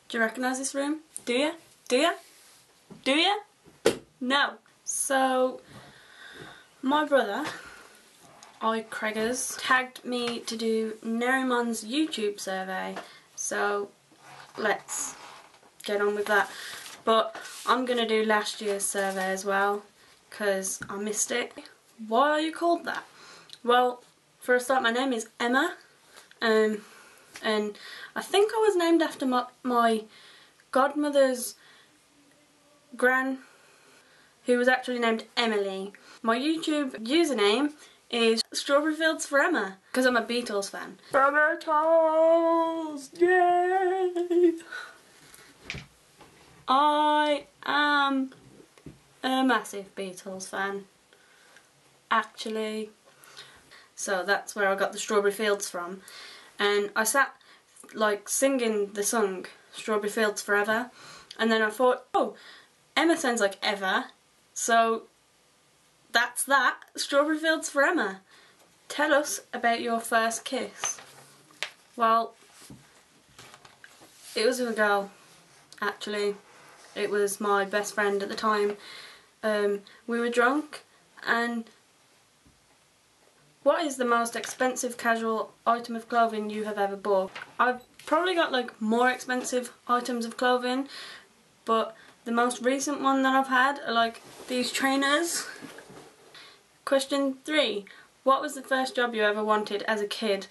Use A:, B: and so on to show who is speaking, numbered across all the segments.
A: Do you recognise this room? Do you? Do you? Do you? No. So, my brother, Craigers, tagged me to do Nerimon's YouTube survey. So, let's get on with that. But I'm going to do last year's survey as well, because I missed it. Why are you called that? Well, for a start, my name is Emma. And I think I was named after my godmother's gran, who was actually named Emily. My YouTube username is Strawberry Fields for Emma, because I'm a Beatles fan. Beatles! Yay! I am a massive Beatles fan, actually. So that's where I got the Strawberry Fields from. And I sat like singing the song Strawberry Fields Forever, and then I thought, oh, Emma sounds like Ever, so that's that, Strawberry Fields for Emma. Tell us about your first kiss. Well, it was with a girl, actually. It was my best friend at the time. We were drunk, and what is the most expensive casual item of clothing you have ever bought? I've probably got like more expensive items of clothing, but the most recent one that I've had are like these trainers. Question 3. What was the first job you ever wanted as a kid?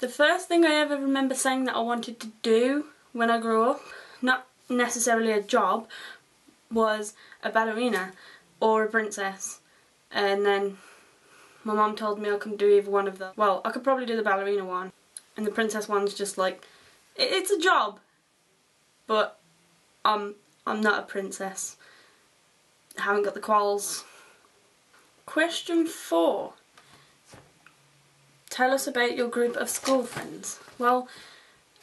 A: The first thing I ever remember saying that I wanted to do when I grew up, not necessarily a job, was a ballerina or a princess. And then my mum told me I couldn't do either one of them. Well, I could probably do the ballerina one, and the princess one's just like, it's a job, but I'm not a princess. I haven't got the quals. Question 4. Tell us about your group of school friends. Well,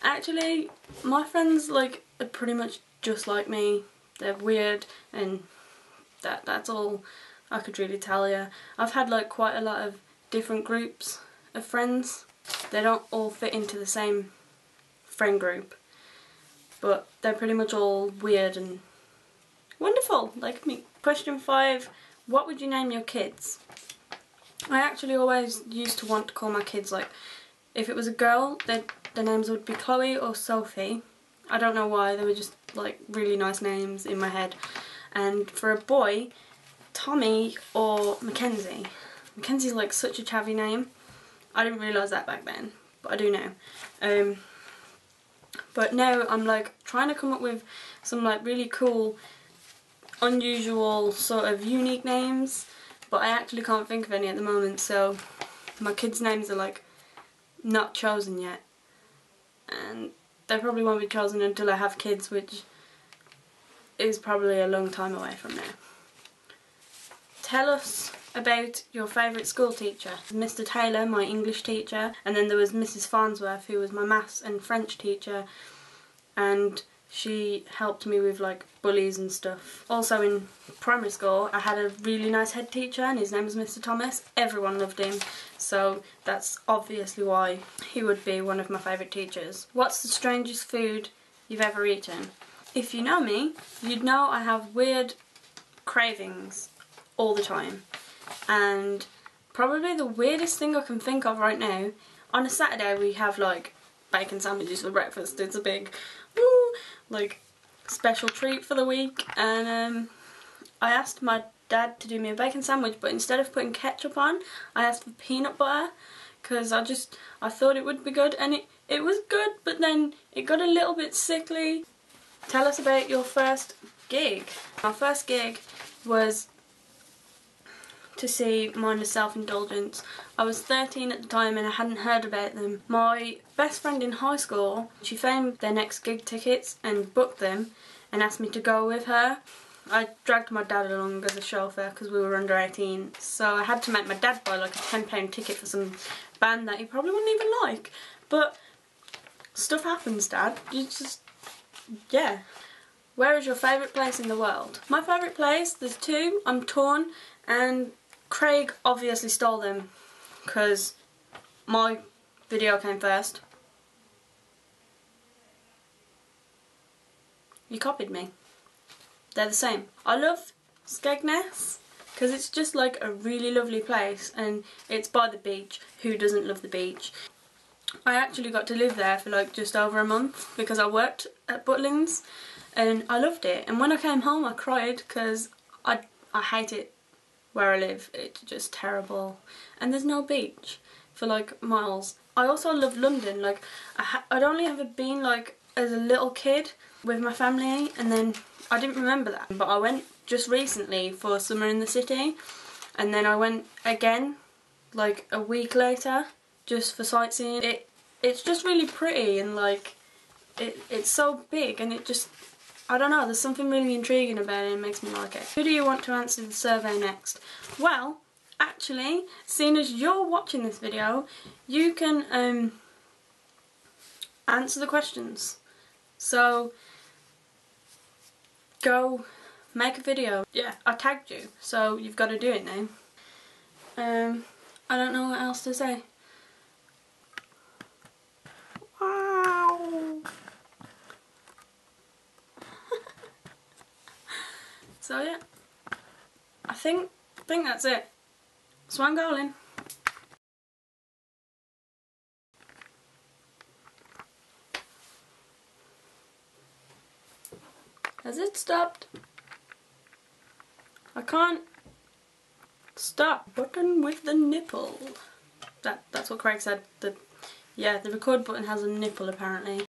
A: actually, my friends like are pretty much just like me. They're weird, and that's all I could really tell you. I've had like quite a lot of different groups of friends. They don't all fit into the same friend group, but they're pretty much all weird and wonderful, like me. Question 5. What would you name your kids? I actually always used to want to call my kids, like, if it was a girl, their names would be Chloe or Sophie. I don't know why, they were just like really nice names in my head. And for a boy, Tommy or Mackenzie. Mackenzie's like such a chavvy name. I didn't realise that back then, but I do now. But now I'm like trying to come up with some like really cool, unusual, sort of unique names, but I actually can't think of any at the moment, so my kids' names are like not chosen yet. And they probably won't be chosen until I have kids, which is probably a long time away from now. Tell us about your favourite school teacher. Mr. Taylor, my English teacher, and then there was Mrs. Farnsworth, who was my maths and French teacher, and she helped me with like bullies and stuff. Also in primary school I had a really nice head teacher, and his name was Mr. Thomas. Everyone loved him, so that's obviously why he would be one of my favourite teachers. What's the strangest food you've ever eaten? If you know me, you'd know I have weird cravings all the time, and probably the weirdest thing I can think of right now, on a Saturday we have like bacon sandwiches for breakfast. It's a big like special treat for the week, and I asked my dad to do me a bacon sandwich, but instead of putting ketchup on, I asked for peanut butter, because I thought it would be good, and it was good, but then it got a little bit sickly. Tell us about your first gig. My first gig was to see Mindless Self-Indulgence. I was 13 at the time and I hadn't heard about them. My best friend in high school, she found their next gig tickets and booked them and asked me to go with her. I dragged my dad along as a chauffeur because we were under 18, so I had to make my dad buy like a £10 ticket for some band that he probably wouldn't even like. But stuff happens, Dad. You just, yeah. Where is your favourite place in the world? My favourite place, there's two. I'm torn, and Craig obviously stole them because my video came first. you copied me. They're the same. I love Skegness because it's just like a really lovely place, and it's by the beach. Who doesn't love the beach? I actually got to live there for like just over a month because I worked at Butlins, and I loved it. And when I came home I cried because I hate it where I live. It's just terrible, and there's no beach for like miles. I also love London. Like I'd only ever been like as a little kid with my family, and then I didn't remember that, but I went just recently for summer in the city, and then I went again like a week later just for sightseeing. It's just really pretty, and like it's so big, and it just, I don't know, there's something really intriguing about it and it makes me like it. Who do you want to answer the survey next? Well, actually, seeing as you're watching this video, you can answer the questions. So go make a video. Yeah, I tagged you, so you've got to do it now. I don't know what else to say. Wow. So yeah, I think that's it. Swan Golin. Has it stopped? I can't stop. Button with the nipple. That's what Craig said. Yeah, the record button has a nipple apparently.